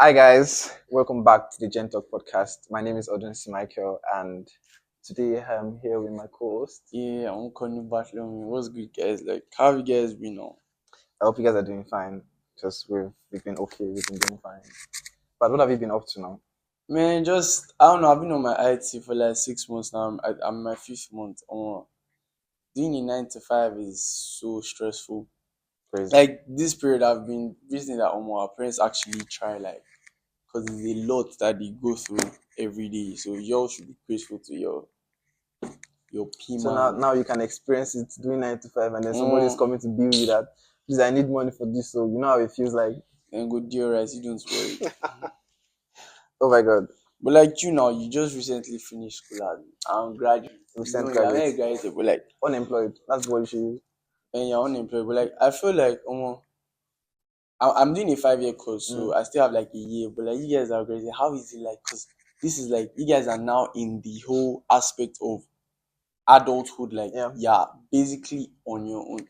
Hi guys, welcome back to the Gen Talk podcast. My name is Odunsi Michael, and today I'm here with my co-host. Yeah, I'm Ukonu Bartholomew. What's good, guys? Like, how have you guys been on? I hope you guys are doing fine. Just we've been okay, we've been doing fine. But what have you been up to now? Man, I don't know. I've been on my IT for like 6 months now. I'm in my fifth month. Doing a 9 to 5 is so stressful. Crazy. Like, this period, I've been reasoning that our parents actually try, like, because it's a lot that they go through every day. So, y'all should be grateful to your P So now, man. now you can experience it doing 9 to 5, and then somebody is Mm, coming to be with you that, please, I need money for this. So you know how it feels like. and go deal right. You don't worry. Oh my God, But like you now, you just recently finished school and graduate. recent You're not graduate, graduated, but like unemployed. That's what you should use. when you're unemployed. But like I feel like I'm doing a 5 year course, so Mm. I still have like a year. But like you guys are crazy. How is it like? Because this is like you guys are now in the whole aspect of adulthood. Like Yeah. basically on your own.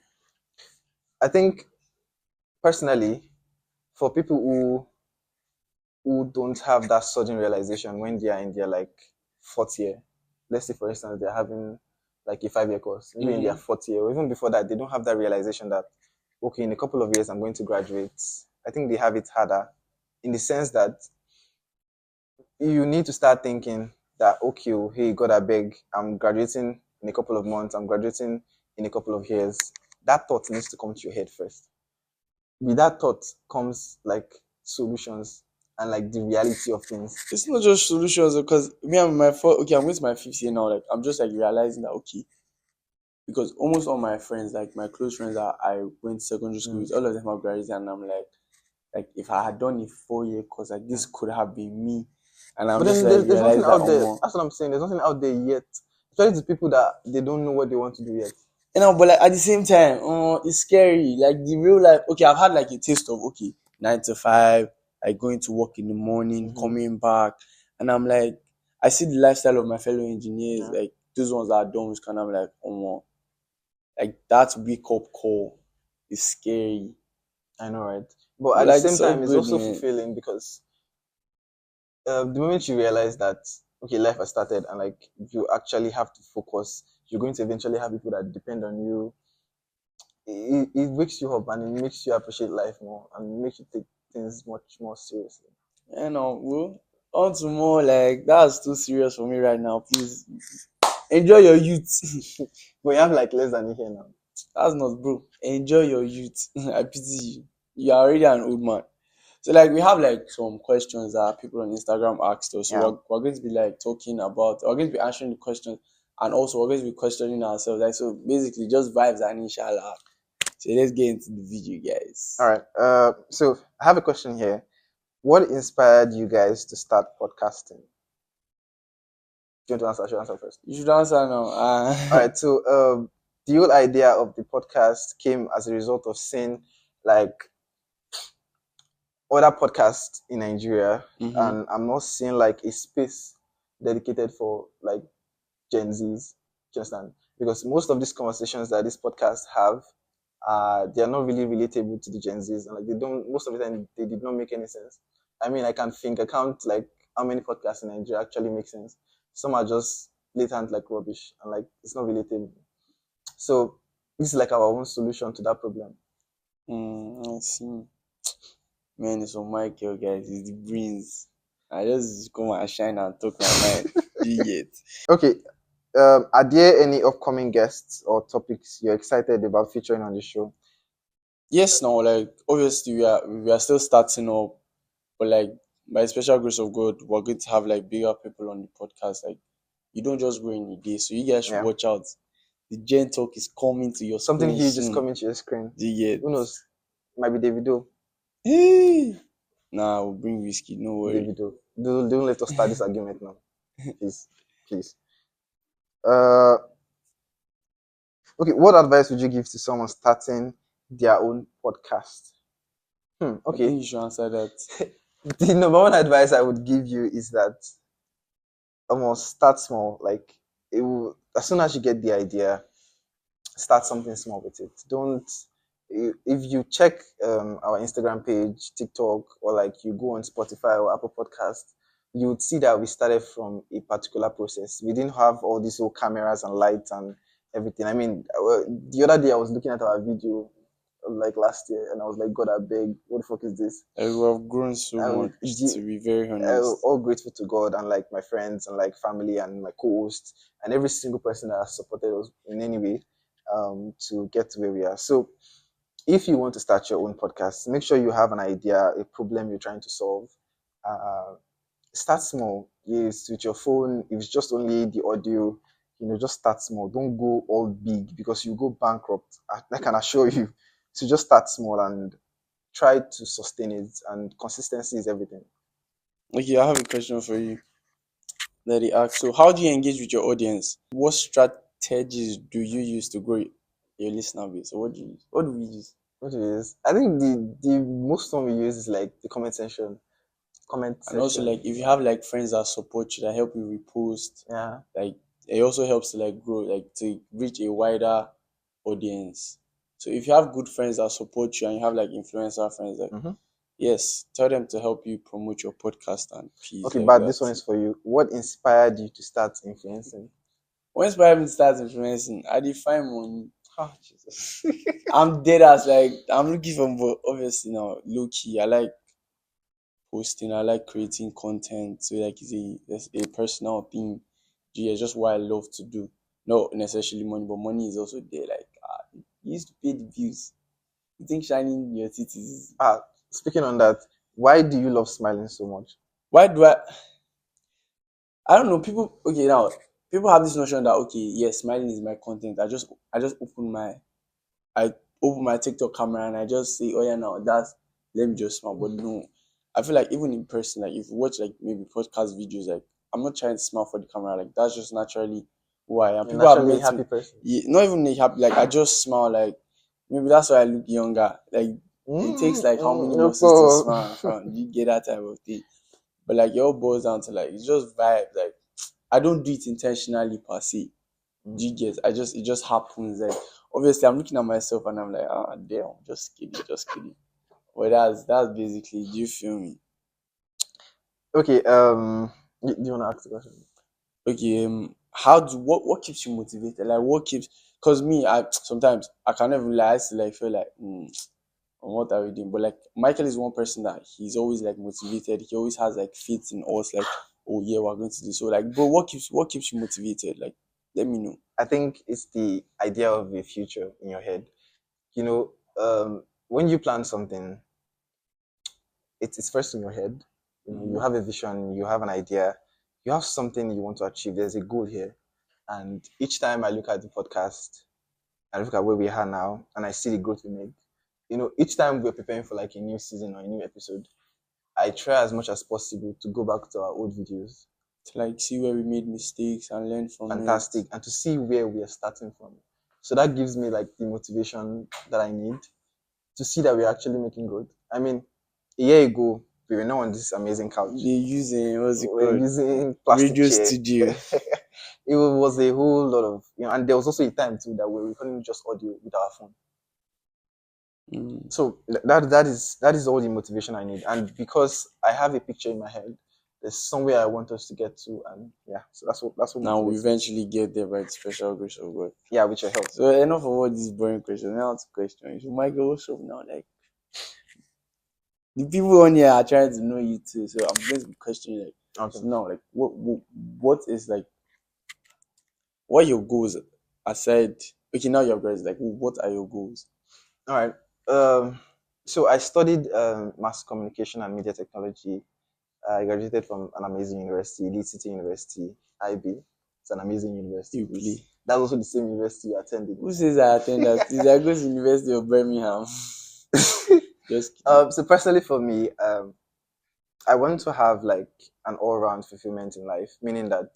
I think personally, for people who don't have that sudden realization when they are in their like fourth year. Let's say, for instance, they're having like a 5 year course, maybe in their fourth year, or even before that, they don't have that realization that, okay, in a couple of years, I'm going to graduate. I think they have it harder in the sense that you need to start thinking that, okay, oh, hey, God, I beg, I'm graduating in a couple of months, I'm graduating in a couple of years. That thought needs to come to your head first. With that thought comes like solutions and like the reality of things. It's not just solutions because me and I'm going to my fifth year now. Like I'm just like realizing that okay, because almost all my friends, like my close friends that I went to secondary school with, all of them are graduated, and I'm like if I had done a 4 year course, like this could have been me, and I'm But just then like there's nothing realize that out there. That's what I'm saying. There's nothing out there yet. Especially to people that they don't know what they want to do yet. but like at the same time, it's scary. Like the real life. Okay, I've had like a taste of okay 9 to 5, like going to work in the morning, coming back, and I'm like, I see the lifestyle of my fellow engineers, Yeah. like those ones that are done with kind of like like that wake up call is scary. I know, right? But But at the like same it's all time, it's good, also man. fulfilling because the moment you realize that, okay, life has started and like you actually have to focus, you're going to eventually have people that depend on you. It wakes you up and it makes you appreciate life more and makes you take things much more seriously. Well, on to more like that's too serious for me right now. Please enjoy your youth. But you have like less than a year now. That's not bro. Enjoy your youth. I pity you. You are already an old man. So like we have like some questions that people on Instagram asked us. So Yeah. we're going to be like talking about we're going to be answering the questions and also we're going to be questioning ourselves. Like so basically just vibes and inshallah. So let's get into the video, guys. All right. So I have a question here. What inspired you guys to start podcasting? Do you want to answer? I should answer first. You should answer now. All right. So the whole idea of the podcast came as a result of seeing like other podcasts in Nigeria, and I'm not seeing like a space dedicated for like Gen Zs. Do you understand? Because most of these conversations that this podcast have, they are not really relatable to the Gen Zs, and like they don't. Most of the time, they did not make any sense. I mean, I count like how many podcasts in Nigeria actually make sense. Some are just blatant like rubbish, and like it's not relatable. So this is like our own solution to that problem. I see. Man, it's on Michael, guys. It's the brains. I just come and shine and talk my mind. You get. Okay. Are there any upcoming guests or topics you're excited about featuring on the show? Yes, now like obviously we are still starting up, but like by special grace of God, we're going to have like bigger people on the podcast. Like you don't just go in a day, so you guys should Yeah. watch out. The Gen Talk is coming to your Something screen huge is soon. coming to your screen. Do you get? Who knows? Might be Davido. Hey, nah, we'll bring whiskey. No worry. Davido. Don't let us start this argument now. Please. Please. Uh okay, what advice would you give to someone starting their own podcast? I Okay. think you should answer that. The number one advice I would give you is that almost start small. Like it will, as soon as you get the idea, start something small with it. Don't if you check our Instagram page, TikTok, or like you go on Spotify or Apple Podcast, you would see that we started from a particular process. We didn't have all these old cameras and lights and everything. I mean, the other day I was looking at our video like last year, and I was like, God, I beg, what the fuck is this? We have grown so much, to be very honest. All grateful to God and like my friends and like family and my co-hosts and every single person that has supported us in any way to get to where we are. So if you want to start your own podcast, make sure you have an idea, a problem you're trying to solve. Uh, Start small. Yes, with your phone, if it's just only the audio, just start small. Don't go all big because you go bankrupt. I can assure you. So just start small and try to sustain it. And consistency is everything. Okay, I have a question for you that he asked. So, how do you engage with your audience? What strategies do you use to grow your listener base? So, what do you use? What do we use? What it is? I think the most one we use is like the comment section. Comment And also, section. like, if you have like friends that support you, that help you repost, Yeah. like, it also helps to like grow, like, to reach a wider audience. So, if you have good friends that support you and you have like influencer friends, like, Mm-hmm. yes, tell them to help you promote your podcast and peace Okay, like but that. this one is for you. What inspired you to start influencing? When Spider starts influencing, I define money. Oh, Jesus. I'm dead as like I'm looking for, but obviously now low key. I like posting. I like creating content. So like it's a personal thing. Yeah, just what I love to do. Not necessarily money, but money is also there. Like you used to pay the bills. You think shining your titties is Speaking on that, why do you love smiling so much? why do I don't know. People okay now. People have this notion that okay, yes, smiling is my content. I just I open my TikTok camera and I just say, oh yeah, now that's let me just smile. But no, I feel like even in person, like if you watch like maybe podcast videos, like I'm not trying to smile for the camera. Like that's just naturally who I am. You're People have naturally a met happy me, person. yeah, not even a happy. Like I just smile. Like maybe that's why I look younger. Like it takes like how many muscles to smile? You get that type of thing. But like it all boils down to like it's just vibe. Like I don't do it intentionally per se. Do you get? It just happens. Like obviously, I'm looking at myself and I'm like, ah, damn, just kidding, just kidding. But that's basically. Do you feel me? Okay, do you want to ask the question? Okay. How do what keeps you motivated? Like what keeps? Cause me, I sometimes I can't even lie. I still like feel like, what are we doing? But like Michael is one person that he's always like motivated. He always has like faith in us. Like, oh yeah, we're going to do so. Like, bro, what keeps you motivated? Like, let me know. I think it's the idea of a future in your head. When you plan something, it's first in your head. You have a vision, you have an idea, you have something you want to achieve. There's a goal here. And each time I look at the podcast, I look at where we are now, and I see the growth we made. Each time we're preparing for like a new season or a new episode, I try as much as possible to go back to our old videos. To like see where we made mistakes and learn from Fantastic. it. And to see where we are starting from. So that gives me like the motivation that I need to see that we're actually making growth. I mean, a year ago, we were not on this amazing couch. They're using what's it We're called? using plastic Radio chair. studio. It was a whole lot of, and there was also a time too that we were recording just audio with our phone. So that is all the motivation I need, and because I have a picture in my head, there's somewhere I want us to get to, and yeah, so that's what Now we motivates me. eventually get there by the special grace of God. Yeah, with your help. So enough of all these boring questions. Now to questions. So Michael, what's up now? Like the people on here are trying to know you too. So I'm going to be questioning like Okay. so now like what is like what are your goals aside okay now your guys like what are your goals? All right. So I studied mass communication and media technology. I graduated from an amazing university, Leeds City University, IB. It's an amazing university. You play. That's also the same university you attended. Who says I attend that? Please, I go to University of Birmingham. Just kidding. So personally for me, I want to have like an all-round fulfillment in life, meaning that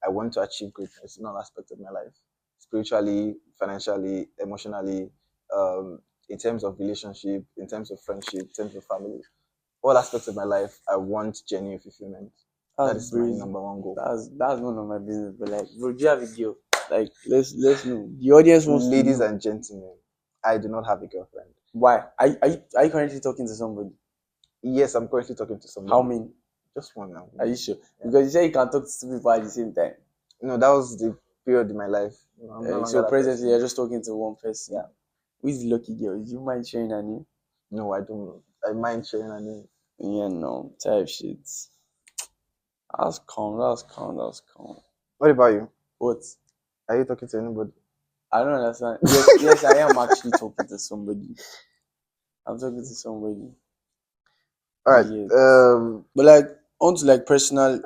I want to achieve greatness in all aspects of my life, spiritually, financially, emotionally, in terms of relationship, in terms of friendship, in terms of family, all aspects of my life. I want genuine fulfillment. That is my number one goal. That's none of my business. But like, bro, do you have a girl? Like, let's know. The audience wants to Ladies know. and gentlemen, I do not have a girlfriend. Why? Are you currently talking to somebody? Yes, I'm currently talking to How somebody. many? Just one now. Are you sure? Because you say you can talk to two people at the same time. No, that was the period in my life. I'm no longer So that presently person. you're just talking to one person. Yeah. Who is the lucky girl? Do you mind sharing her name? No, I don't. I mind sharing a name. Yeah, no. Type shit. That's calm. That's calm. That's calm. What about you? What? Are you talking to anybody? I don't understand. Yes, yes, I am actually talking to somebody. I'm talking to somebody. All right. Yes. But like on to like personal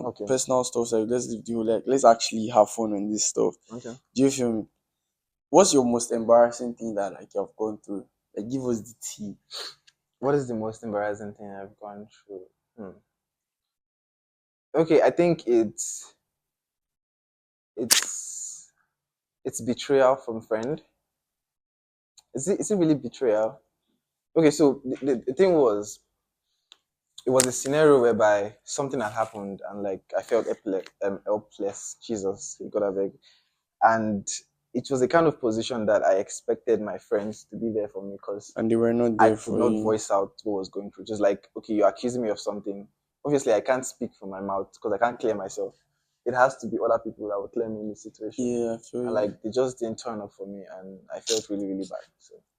Okay. personal stuff. Like let's actually have fun on this stuff. Okay. Do you feel me? What's your most embarrassing thing that like you've gone through? Like give us the tea. What is the most embarrassing thing I've gone through? Hmm. Okay, I think it's it's betrayal from friend. Is it really betrayal? Okay, so the thing was, it was a scenario whereby something had happened and like I felt helpless. Jesus, God I beg. And it was a kind of position that I expected my friends to be there for me because And they were not I there could for not you. voice out what was going through. Just like, okay, you're accusing me of something. Obviously, I can't speak from my mouth because I can't clear myself. It has to be other people that will clear me in the situation. Yeah, I feel And you. like, they just didn't turn up for me, and I felt really, really bad.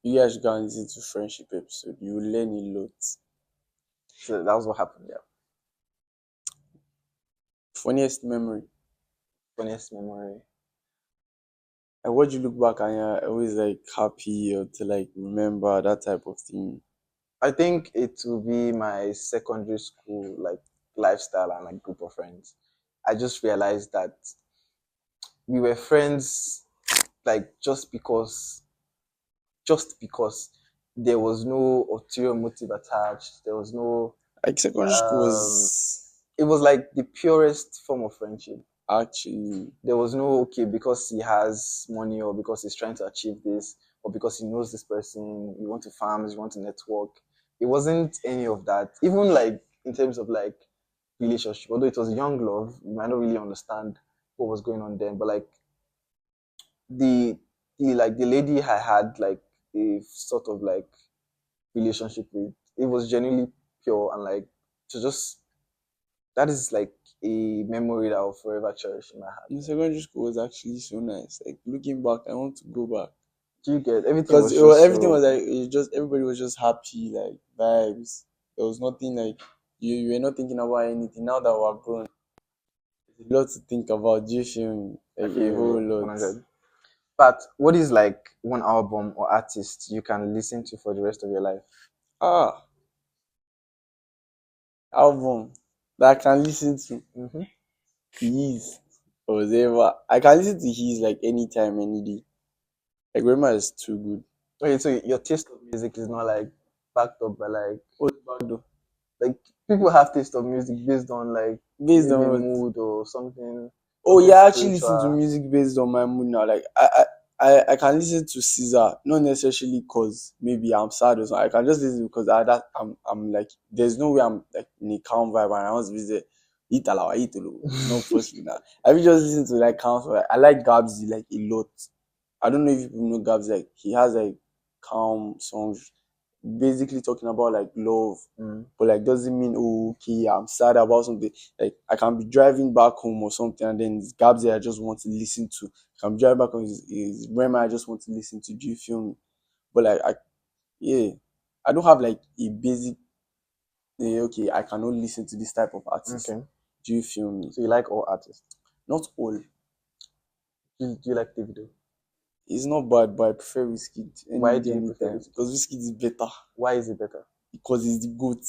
You guys should go and listen to friendship episode. You will learn a lot. So that was what happened. Yeah, Funniest memory. funniest memory. And what you look back and you're always like happy or to like remember that type of thing. I think it will be my secondary school like lifestyle and like group of friends. I just realized that we were friends like just because there was no ulterior motive attached. There was no Like secondary school um was it was like the purest form of friendship. actually There was no okay because he has money or because he's trying to achieve this or because he knows this person, you want to farm, you want to network. It wasn't any of that. Even like in terms of like relationship, although it was young love, you might not really understand what was going on then. But like the the lady I had like a sort of like relationship with, it was genuinely pure and like to just that is like a memory that I'll forever cherish in my heart. in secondary school was actually so nice. Like looking back, I want to go back Do you get everything because was just everything was so like it just everybody was just happy, like vibes. There was nothing like you were not thinking about anything. Now that we're grown, there's a lot to think about. Do you feel me? I Like feel a whole you lot. 100. But what is like one album or artist you can listen to for the rest of your life? Ah, album that I can listen to. Mm-hmm. His or whatever. I can listen to his like anytime, any day. Like Grandma is too good. Okay, so your taste of music is not like backed up by What's bad though? like people have taste of music based on like Based maybe on a what? mood or something, Oh something yeah, I actually listen to spiritual. music based on my mood now. Like I can listen to Caesar, not necessarily cause maybe I'm sad or something. I can just listen because I'm like there's no way I'm like in a calm vibe and I want to visit Italo, Italo. No firstly now. I will just listen to like calm vibe. I like Gabsy like a lot. I don't know if people know Gabs, like he has like calm songs basically talking about like love, Mm. but like doesn't mean oh okay I'm sad about something. Like I can be driving back home or something and then it's Gabs that I just want to listen to. I can be driving back home is Rema I just want to listen to. Do you feel me? But like yeah, I don't have like a basic okay I cannot listen to this type of artist. Okay. Do you feel me? So you like all artists? Not all. Do you like Davido? It's not bad, but I prefer Whiskey Why any do day, you prefer anytime. Whiskey? Because Whiskey is better. Why is it better? Because he's the goat.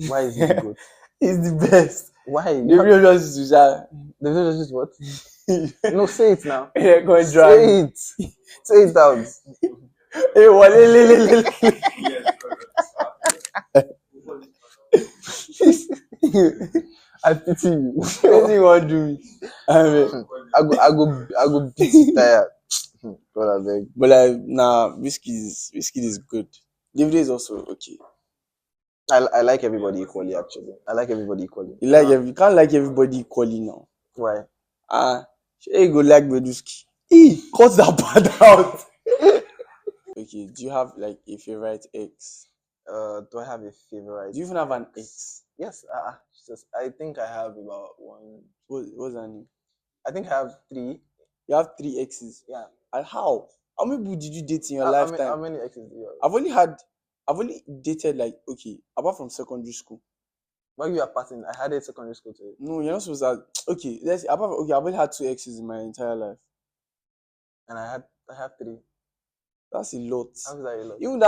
Why is it the good? He's the best. Why? The real just is to Davido just what? say, No, say it now. yeah, go and drag. Say it. Say it out. Hey, wale. I pity you. What do you want to do? Me? I mean, I go beat you tired. God, I beg. but like, nah, whiskey is good. David is also okay. I like everybody equally, actually. I like everybody equally. You can't like everybody equally now. Why? Ah, hey, go like Beduski. Cut that part out. Okay, do you have like a favorite ex? Do I have a favorite? Do you even have an ex? ex? Yes. Jesus, I think I have about one. What's her name? I think I have three. You have three exes. Yeah. And how? How many people did you date in your How lifetime? many exes do you have? I've only dated like, okay, apart from secondary school. While you are passing, I had a secondary school too. No, you're not supposed to. Okay, I've only had two exes in my entire life. And I have three. That's a lot. How is that a lot? Even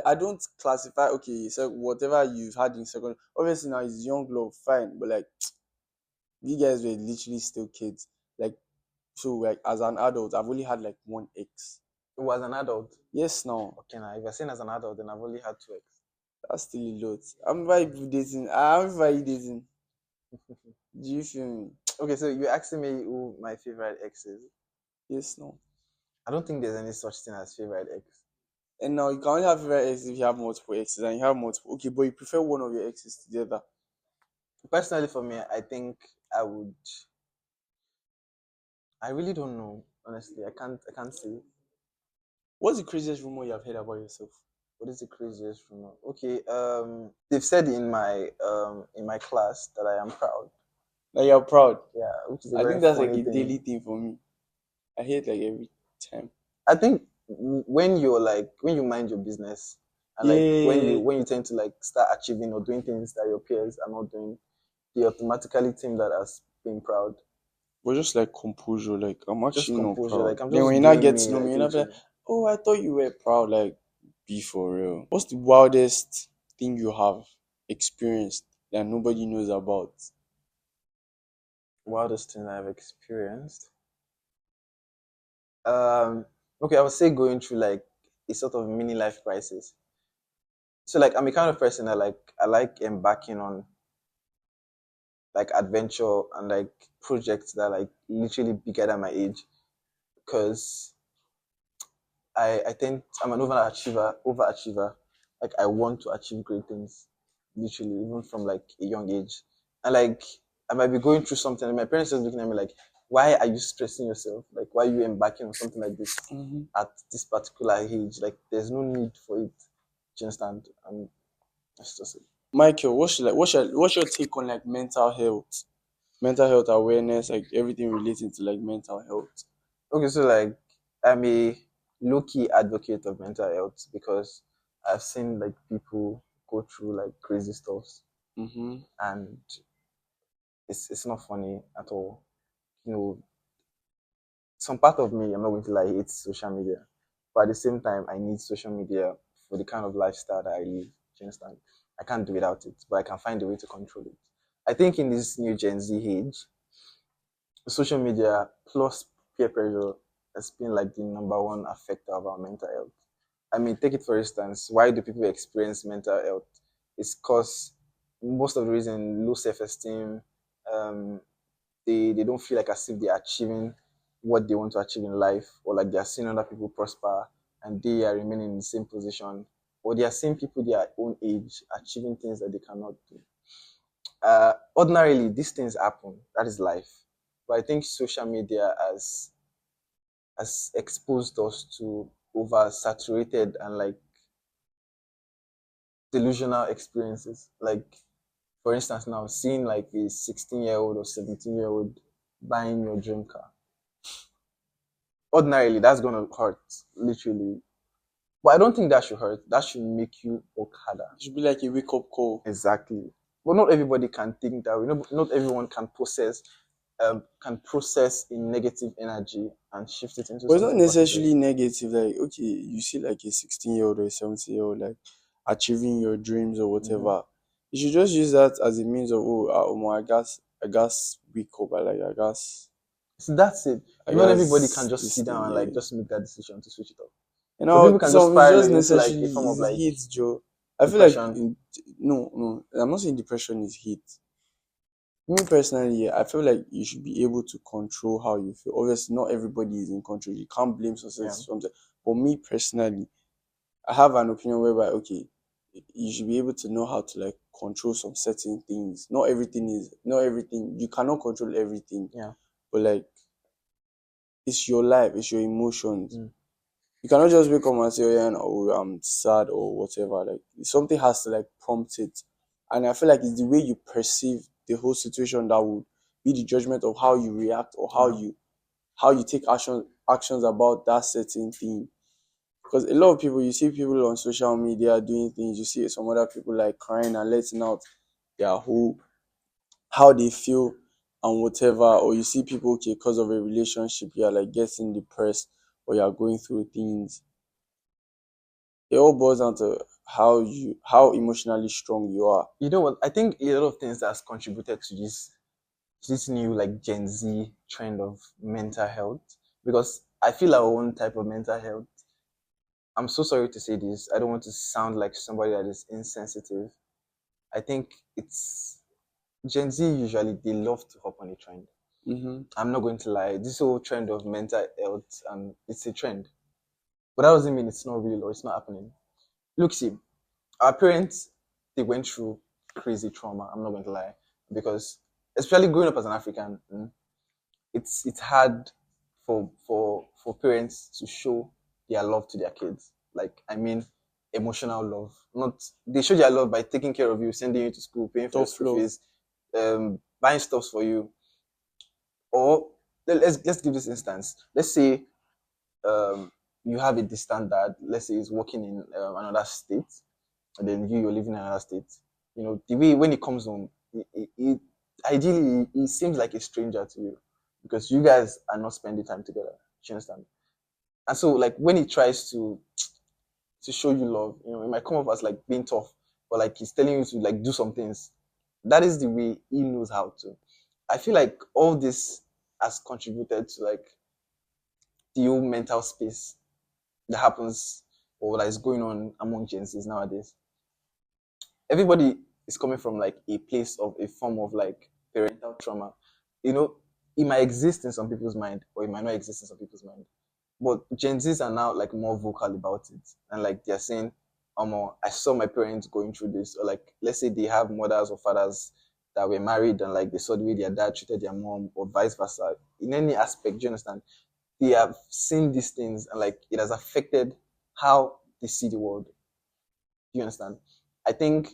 I don't classify. Okay, so whatever you've had in secondary, obviously now it's young love, fine. But like, you guys were literally still kids. Like, so like as an adult, I've only had like one ex. It was an adult. Yes, now Okay, now if you're saying as an adult, then I've only had two ex. that's still a lot. How many people dating? How many people are you dating? Do you feel me? Okay, so you're asking me who my favorite ex is. Yes, no. I don't think there's any such thing as favorite ex. And now you can only have favorite exes if you have multiple exes and you have multiple. Okay, but you prefer one of your exes together. Personally, for me, I think I would. I really don't know. Honestly, I can't say. What's the craziest rumor you have heard about yourself? What is the craziest rumor? Okay, they've said in my class that I am proud. Like you're proud. Yeah, which is a I very think that's like funny a thing. daily thing for me. I hear it like every time. I think when you're like when you mind your business and like Yeah. when you tend to like start achieving or doing things that your peers are not doing, they automatically think that as being proud. But just like composure, like I'm Just actually not composure. proud. Like I'm Then when just you not doing get to me. know me, Like you're not be like, literally. oh, I thought you were proud. Like, be for real. What's the wildest thing you have experienced that nobody knows about? Wildest thing I've experienced. Um. Okay, I would say going through like a sort of mini life crisis. So like I'm a kind of person that I like embarking on like adventure and like projects that are like literally bigger than my age because I'm an overachiever. Like I want to achieve great things, literally, even from like a young age. And like I might be going through something, and my parents just looking at me like, "Why are you stressing yourself? Like, why are you embarking on something like this Mm-hmm. at this particular age? Like, there's no need for it." Do you understand? That's just it. Michael, what's your take on like mental health awareness, like everything relating to like mental health? Okay, so like I'm a low key advocate of mental health because I've seen like people go through like crazy stuff Mm-hmm. and it's not funny at all. You know, some part of me, I'm not going to lie, hates social media, but at the same time, I need social media for the kind of lifestyle that I live. Do you understand? I can't do without it, but I can find a way to control it. I think in this new Gen Z age, social media plus peer pressure has been like the number one affector of our mental health. I mean, take it for instance, why do people experience mental health? It's because most of the reason low self-esteem, um, they don't feel like as if they're achieving what they want to achieve in life, or like they're seeing other people prosper and they are remaining in the same position, or they are seeing people their own age achieving things that they cannot do. Ordinarily, these things happen. That is life. But I think social media has exposed us to oversaturated and like delusional experiences. Like for instance, now seeing like a 16-year-old or 17-year-old buying your dream car. Ordinarily, that's gonna hurt, literally. But I don't think that should hurt. That should make you work harder. It should be like a wake up call. Exactly. But not everybody can think that way. Not everyone can process a negative energy and shift it into But it's not something positive. necessarily negative. Like, okay, you see like a 16-year-old or a 17-year-old like achieving your dreams or Hmm. whatever. You should just use that as a means of, oh, I guess wake up. So that's it. I Not everybody can guess just this sit down thing, and like yeah. just make that decision to switch it off. You So know, people can just some it's spiral just into like necessarily a form of is like heat, Joe. I feel like depression. no, I'm not saying depression is heat. Me personally, I feel like you should be able to control how you feel. Obviously, not everybody is in control. You can't blame Yeah. society something. But me personally, I have an opinion whereby okay, you should be able to know how to like control some certain things. Not everything. You cannot control everything, Yeah. but like it's your life, it's your emotions. Mm. You cannot just wake up and say, "Oh yeah, no, oh, I'm sad" or whatever. Like something has to like prompt it, and I feel like it's the way you perceive the whole situation that would be the judgment of how you react or Yeah. how you take actions about that certain thing. Because a lot of people, you see people on social media doing things, you see some other people like crying and letting out their whole how they feel and whatever, or you see people, okay, because of a relationship, you're like getting depressed or you're going through things. It all boils down to how emotionally strong you are. You know what? I think a lot of things that's contributed to this new like Gen Z trend of mental health, because I feel our own type of mental health. I'm so sorry to say this. I don't want to sound like somebody that is insensitive. I think it's Gen Z usually they love to hop on a trend. Mm-hmm. I'm not going to lie. This whole trend of mental health, it's a trend, but that doesn't mean it's not real or it's not happening. Look, see, our parents they went through crazy trauma. I'm not going to lie, because especially growing up as an African, it's hard for parents to show their love to their kids. Like I mean, emotional love. Not they show their love by taking care of you, sending you to school, paying for your Tough school love. fees, buying stuff for you. Or let's give this instance. Let's say um, you have a distant dad. Let's say he's working in another state, and then you're living in another state. You know the way when he comes home, ideally he seems like a stranger to you because you guys are not spending time together. Do you understand? And so like when he tries to show you love, it might come off as like being tough, but like he's telling you to like do some things. That is the way he knows how to. I feel like all this has contributed to like the whole mental space that happens or that is going on among Gen Zs nowadays. Everybody is coming from like a place of a form of like parental trauma. You know, it might exist in some people's mind or it might not exist in some people's mind. But Gen Zs are now like more vocal about it. And like they're saying, I saw my parents going through this. Or like let's say they have mothers or fathers that were married and like they saw the way their dad treated their mom or vice versa. In any aspect, do you understand? They have seen these things and like it has affected how they see the world. Do you understand? I think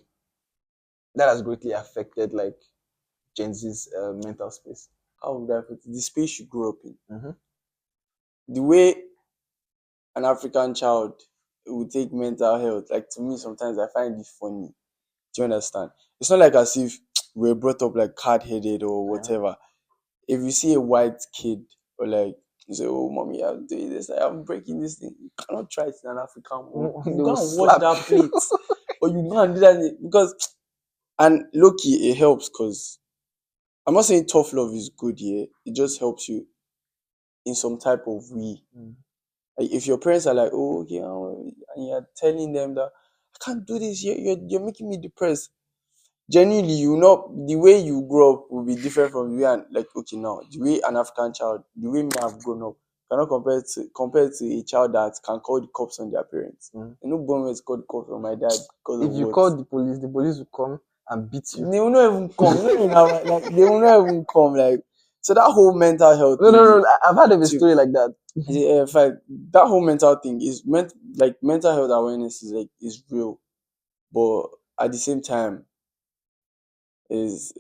that has greatly affected like Gen Z's mental space. How would I put it? The space you grew up in. Mm-hmm. The way an African child would take mental health, like to me sometimes I find it funny. Do you understand? It's not like as if we're brought up like hard headed or Yeah. whatever. If you see a white kid or like you say, "Oh mommy, I'm doing this, like, I'm breaking this thing," you cannot try it in an African home. No, You they will go and wash slap that you. plate. Or you go and do that because and low key it helps because I'm not saying tough love is good here. It just helps you in some type of way. Mm. Like if your parents are like, "Oh, okay," and you're telling them that I can't do this, you're making me depressed. Genuinely, you know, the way you grow up will be different from the way like okay now, the way an African child, the way me have grown up, cannot compare to a child that can call the cops on their parents. Mm. You know, born with call the cops on my dad because of If you what? call the police will come and beat you. They will not even come. Not even like they will not even come. Like so that whole mental health No, thing. no, no. I've heard of a To story like that. in fact, that whole mental thing is meant like mental health awareness is like is real, but at the same time is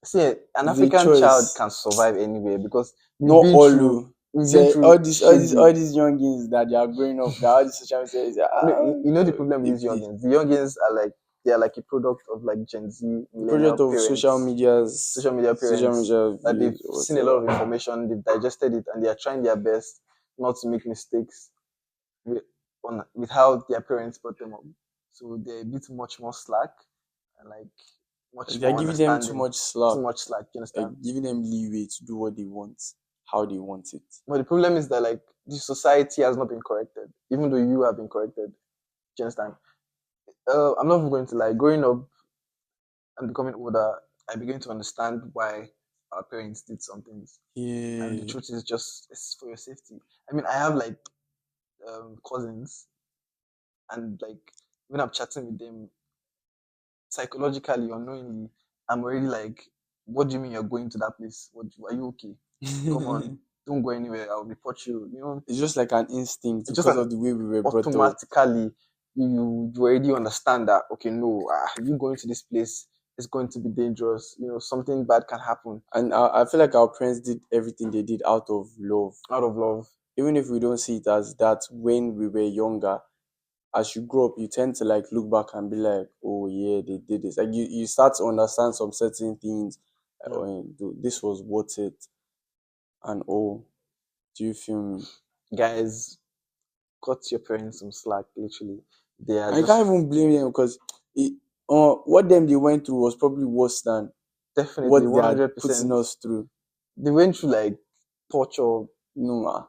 See, an the African child choice. can survive anywhere because Not all who we've been say through all shit. these youngins that they are growing up that all these social media say You know the problem with if these the youngins. The youngins are like they are like a product of like Gen Z millennial project of parents, social media social parents media that they've views or seen a lot whatever. of information, they've digested it, and they are trying their best not to make mistakes with with how their parents brought them up. So they're a bit much more slack and like much They are more giving them too understanding. much slack, Too much slack, you understand? like giving them leeway to do what they want, how they want it. But the problem is that like the society has not been corrected, even though you have been corrected. Do you understand? I'm not even going to lie. Growing up and becoming older, I begin to understand why our parents did some things. And the Yeah. truth is just it's for your safety. I mean, I have like cousins, and like when I'm chatting with them, psychologically, unknowingly, I'm already like, "What do you mean you're going to that place? Are you okay? Come on." don't go anywhere, I'll report you. It's just like an instinct It's just because an of the way we were brought up. automatically you already understand that, okay, no, you going to this place is going to be dangerous. Something bad can happen. And I feel like our parents did everything they did out of love. Out of love. Even if we don't see it as that when we were younger, as you grow up, you tend to like look back and be like, oh yeah, they did this. Like you start to understand some certain things. Yeah. Oh, this was worth it. And oh, do you feel me? Guys, cut your parents some slack, literally. They are I just can't even blame them because what them they went through was probably worse than definitely what they are putting 100%. us through. They went through like torture. No,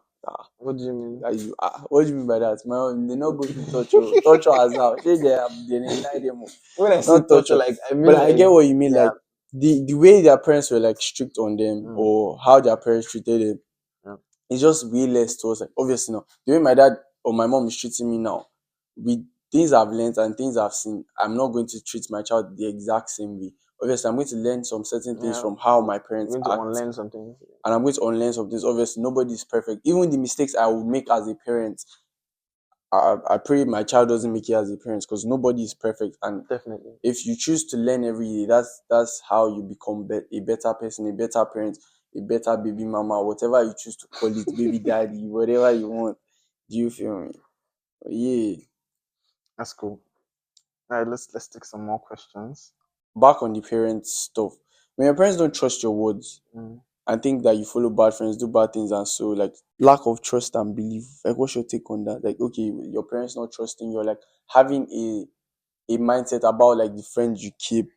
What do you mean? what do you mean by that? My own, they not go through torture. Torture as how they deny them. When I say Not torture, torture. like I mean But I like get what you mean. yeah. Like the way their parents were like strict on them Mm. or how their parents treated them, Yeah. it's just way less to us. Like obviously no, the way my dad or my mom is treating me now, with things I've learned and things I've seen, I'm not going to treat my child the exact same way. Obviously, I'm going to learn some certain things Yeah. from how my I'm parents going to act, unlearn something. and I'm going to unlearn some things. Obviously, nobody is perfect. Even the mistakes I will make as a parent, I pray my child doesn't make it as a parent because nobody is perfect. And Definitely. if you choose to learn every day, that's how you become a better person, a better parent, a better baby mama, whatever you choose to call it, baby daddy, whatever you want. Do you feel me? Yeah. That's cool. All right, let's take some more questions. Back on the parents stuff. When your parents don't trust your words Mm. and think that you follow bad friends, do bad things, and so like lack of trust and belief. Like, what's your take on that? Like, okay, your parents not trusting you, like having a mindset about like the friends you keep,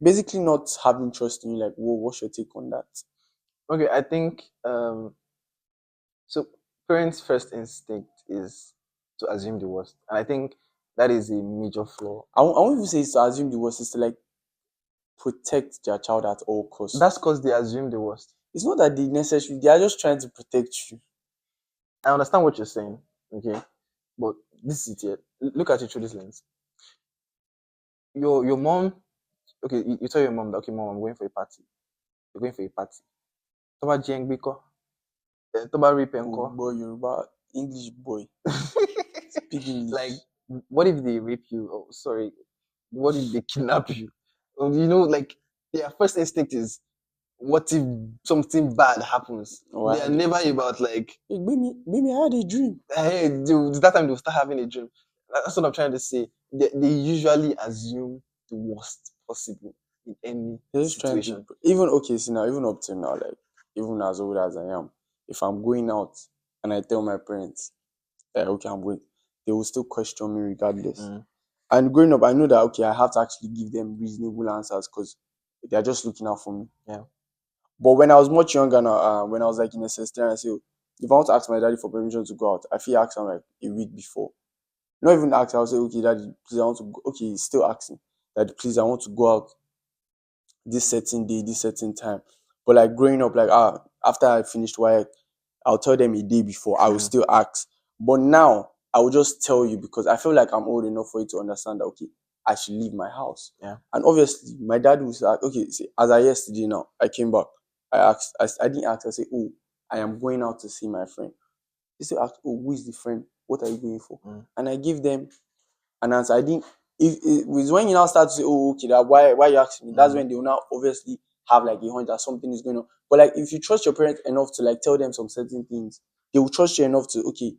basically not having trust in you. Like, whoa, what's your take on that? Okay, I think so. Parents' first instinct is to assume the worst, and I think that is a major flaw. I won't even say it's to assume the worst. It's to like protect their child at all costs. That's because they assume the worst. It's not that they are just trying to protect you. I understand what you're saying, okay, but this is it here. Look at it through this lens. Your mom, okay, you tell your mom that, okay, mom, I'm going for a party. You're going for a party. Toba Jengbiko, Toba Oh, Ripenko. boy, Yoruba, English boy, speak English. Like, what if they rape you? Oh, sorry. What if they kidnap you? Like their first instinct is, what if something bad happens? Oh, They are never about like, hey, baby, I had a dream. hey, that time they'll start having a dream. That's what I'm trying to say. They usually assume the worst possible in any They're just trying to situation. even okay. See now, even up till now, like even as old as I am, if I'm going out and I tell my parents, okay, I'm going, they will still question me regardless. Mm. And growing up, I know that okay, I have to actually give them reasonable answers because they're just looking out for me. Yeah. But when I was much younger now, when I was like in SS3, I say, if I want to ask my daddy for permission to go out, I feel ask him like a week before. Not even ask, I'll say, okay, daddy, please, I want to go. Okay, he's still asking, daddy, please, I want to go out this certain day, this certain time. But like growing up, like after I finished work, I'll tell them a day before. I will still ask. But now I will just tell you because I feel like I'm old enough for you to understand that okay, I should leave my house. Yeah. And obviously my dad was like, okay, see, as I yesterday now, I came back. I asked, I didn't ask, I said, oh, I am going out to see my friend. They still ask, oh, who is the friend? What are you going for? And I give them an answer. I didn't. If it was when you now start to say, "Oh, okay, that why you asking me?" That's when they will now obviously have like a hunch that something is going on. But like, if you trust your parents enough to like tell them some certain things, they will trust you enough to okay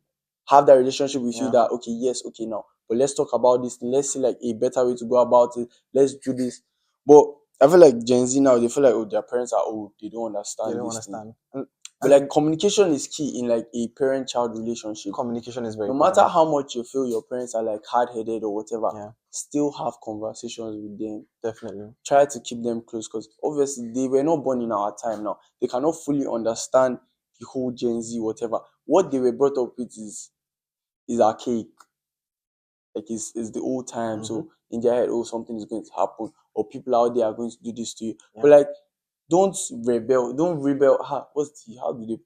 have that relationship with you. Yeah. That okay, yes, okay, now, but let's talk about this. Let's see like a better way to go about it. Let's do this. But I feel like Gen Z now they feel like oh their parents are old. They don't understand. They don't this thing. understand. But like communication is key in like a parent-child relationship. Communication is very No matter important. how much you feel your parents are like hard-headed or whatever, Yeah. still have conversations with them. Definitely. Try to keep them close because obviously they were not born in our time now. They cannot fully understand the whole Gen Z, whatever. What they were brought up with is archaic. Like it's the old time. So in their head, oh, something is going to happen, or people out there are going to do this to you. Yeah. But like don't rebel. Don't rebel.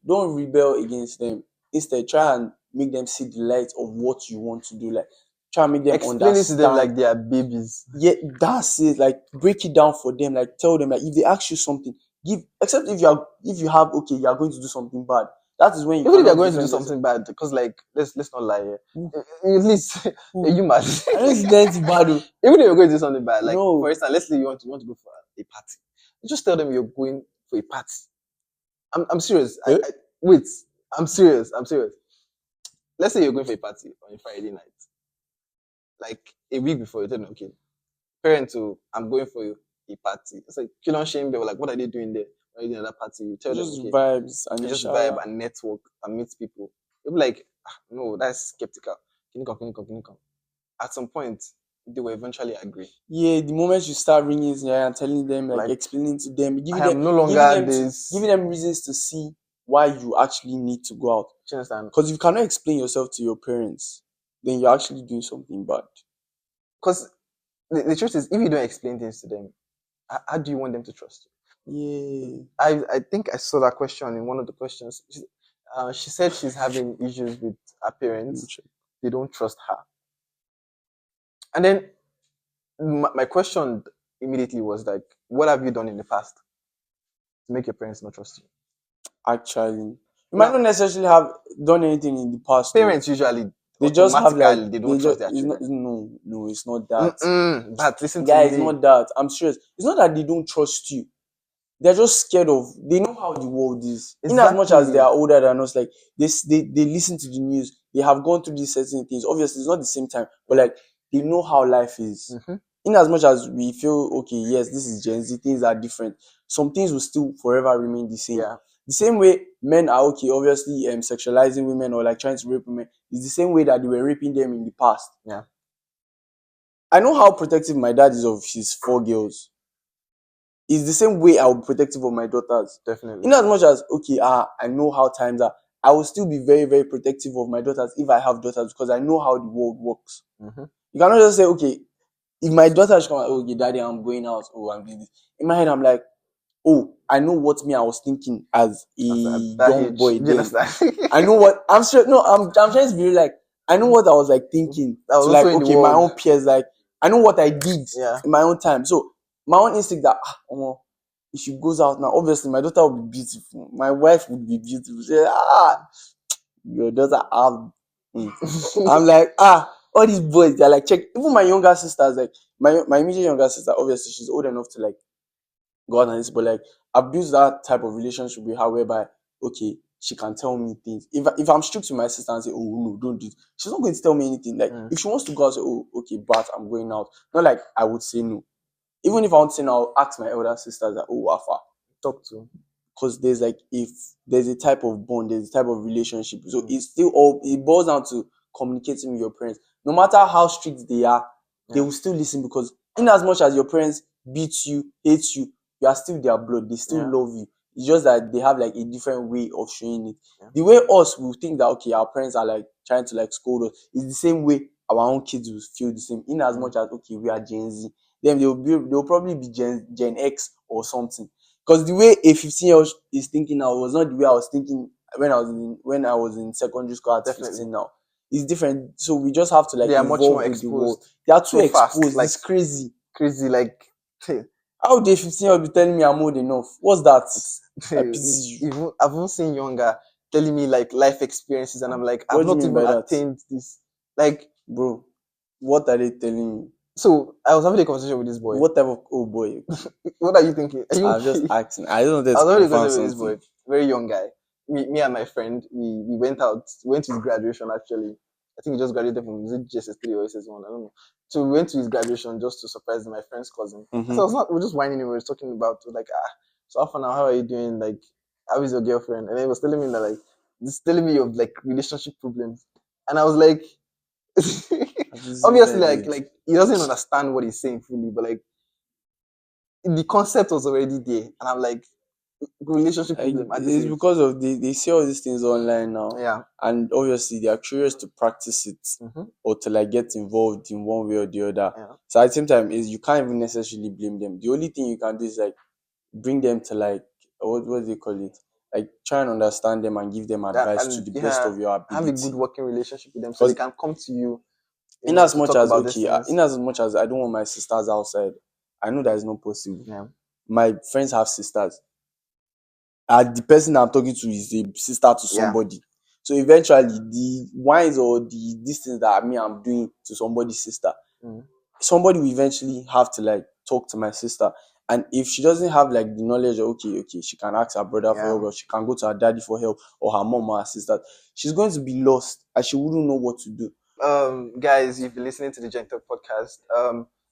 Don't rebel against them. Instead, try and make them see the light of what you want to do. Like, try and make them Explain it to them like understand. they are babies. Yeah, that's it. Like, break it down for them. Like, tell them like if they ask you something, except if you have okay, you are going to do something bad. That is when you Even if they're cannot going to do defend yourself. something bad, because like let's not lie here. Who? At least Who? you mad. I don't see anything bad. Oh. Even if you're going to do something bad, like for No. instance, let's say you want to go for a party, you just tell them you're going for a party. I'm serious. Eh? Wait. I'm serious. I'm serious. Let's say you're going for a party on a Friday night, like a week before. You tell them, okay, parental, I'm going for a party. It's like kill on shame. They were like, what are they doing there? What are you doing at that party? You tell them, Just okay, vibes and you a just vibe shower. and network and meet people. They'll be like, no, that's skeptical. Can you come? Can you come? Can you come? At some point, they will eventually agree. Yeah, the moment you start ringing in and telling them, like Like, explaining to them, I am no longer this. giving them reasons to see why you actually need to go out. Do you understand? Because if you cannot explain yourself to your parents, then you're actually doing something bad. Because the truth is, if you don't explain things to them, how do you want them to trust you? Yeah. I think I saw that question in one of the questions. She said she's having issues with her parents. They don't trust her. And then my question immediately was like, what have you done in the past to make your parents not trust you? Actually, you might Now, not necessarily have done anything in the past. parents usually They just have like automatically they don't trust their it's not, children. no, it's not that. But listen to Guy, it's me. not that. I'm serious. It's not that they don't trust you. They're just scared of. They know how the world is. In as much as they Exactly. are older than us, like they listen to the news. They have gone through these certain things. Obviously, it's not the same time, but like they know how life is. Mm-hmm. In as much as we feel okay, yes, this is Gen Z. Things are different. Some things will still forever remain the same. Yeah. The same way men are okay, obviously, sexualizing women or like trying to rape women is the same way that they were raping them in the past. Yeah. I know how protective my dad is of his 4 girls. It's the same way I will be protective of my daughters. Definitely. In as much as, okay, I know how times are, I will still be very, very protective of my daughters if I have daughters because I know how the world works. Mm-hmm. You cannot just say, okay, if my daughter should come out, okay, daddy, I'm going out, oh, I'm doing this. In my head, I'm like, oh, I know what me I was thinking as a That young age, boy do you then. understand? I know what, I'm sure, no, I'm trying to be like, I know what I was like thinking. That was To like, also in the okay, my world. own peers, like, I know what I did Yeah. in my own time. So, my own instinct that, if she goes out now, obviously my daughter will be beautiful. My wife would be beautiful. She say, your daughter have it. I'm like, all these boys, they're like, check. Even my younger sisters, like my immediate younger sister, obviously she's old enough to like go out and this, but like I've built that type of relationship with her whereby, okay, she can tell me things. If I'm strict to my sister and say, oh no, don't do it, she's not going to tell me anything. Like if she wants to go out, say, oh, okay, but I'm going out. Not like I would say no. Even if I want to say no, I'll ask my elder sisters that, oh, Alpha, Talk to. because there's like if there's a type of bond, there's a type of relationship. So it's still all it boils down to communicating with your parents. No matter how strict they are, they will still listen because in as much as your parents beat you, hate you, you are still their blood. They still love you. It's just that they have like a different way of showing it. The way us will think that okay, our parents are like trying to like scold us is the same way our own kids will feel the same. In as much as okay, we are Gen Z, then they'll probably be Gen X or something. Because the way a 15-year-old is thinking now was not the way I was thinking when I was in secondary school at 15 now. It's different. So we just have to like They are much more evolve with the world. exposed. They are too So fast, exposed. like It's crazy. crazy, like How would a 15-year-old be telling me I'm old enough? What's that? I pity you. I've even seen younger telling me like life experiences, and I'm like, I've What do you not mean even by that? attained this. Like, Bro, what are they telling me? so I was having a conversation with this boy. What type of old boy? What are you thinking? Are you I'm just okay? asking. I don't know I to was having a confirm conversation with this something. boy, very young guy. Me and my friend, we went out, went to his graduation actually. I think he just graduated from, is it GSS3 or SS1? I don't know. So we went to his graduation just to surprise my friend's cousin. So I was not, we were just whining him, we were just talking about, like, so how far now, how are you doing? Like, how is your girlfriend? And he was telling me that, like, just telling me of, like, relationship problems. And I was like, obviously, like, he doesn't understand what he's saying fully, but, like, the concept was already there. And I'm like, relationship problem at this It's age. because of they see all these things online now, Yeah. and obviously they are curious to practice it Mm-hmm. or to like get involved in one way or the other. Yeah. So at the same time, is you can't even necessarily blame them. The only thing you can do is like bring them to like what do they call it? Like try and understand them and give them advice to And the best of your have a good ability. working relationship with them so they Because can come to you, in as to much talk as about these okay, things. in as much as I don't want my sisters outside, I know that is not possible. Yeah. My friends have sisters. And the person I'm talking to is a sister to Yeah. somebody. So eventually, the wines or the these things that I'm doing to somebody's sister, Mm. somebody will eventually have to like talk to my sister. And if she doesn't have like the knowledge of okay, she can ask her brother for Yeah. help, or she can go to her daddy for help, or her mom or her sister, she's going to be lost and she wouldn't know what to do. Guys, you've been listening to the Gen Talk podcast.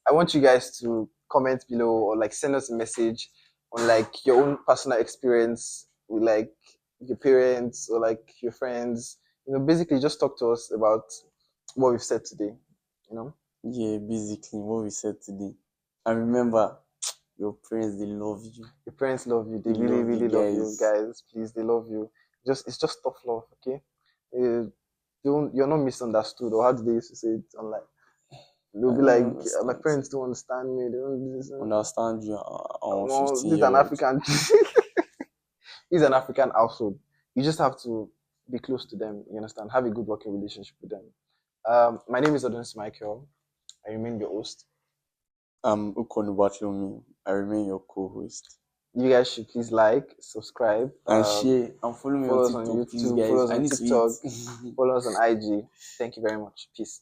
I want you guys to comment below or like send us a message on like your own personal experience with like your parents or like your friends. Basically just talk to us about what we've said today. You know, Yeah, basically what we said today. And remember, your parents, they love you. your parents love you. They They really, love you really love you, guys. guys. Please, they love you. It's just tough love, okay? Uh, you're not misunderstood, or how do they used to say it online? They'll I be like, don't my understand. parents don't understand me. They don't listen. Understand you on Well, 15 this is year an old. African. This is an African household. You just have to be close to them. You understand? Have a good working relationship with them. My name is Odunsi Michael. I remain your host. I'm Ukonu Bartholomew. I remain your co-host. You guys should please like, subscribe, And share and follow me on follow us on TikTok, please YouTube, follow guys. us I on need to eat. TikTok, follow us on IG. Thank you very much. Peace.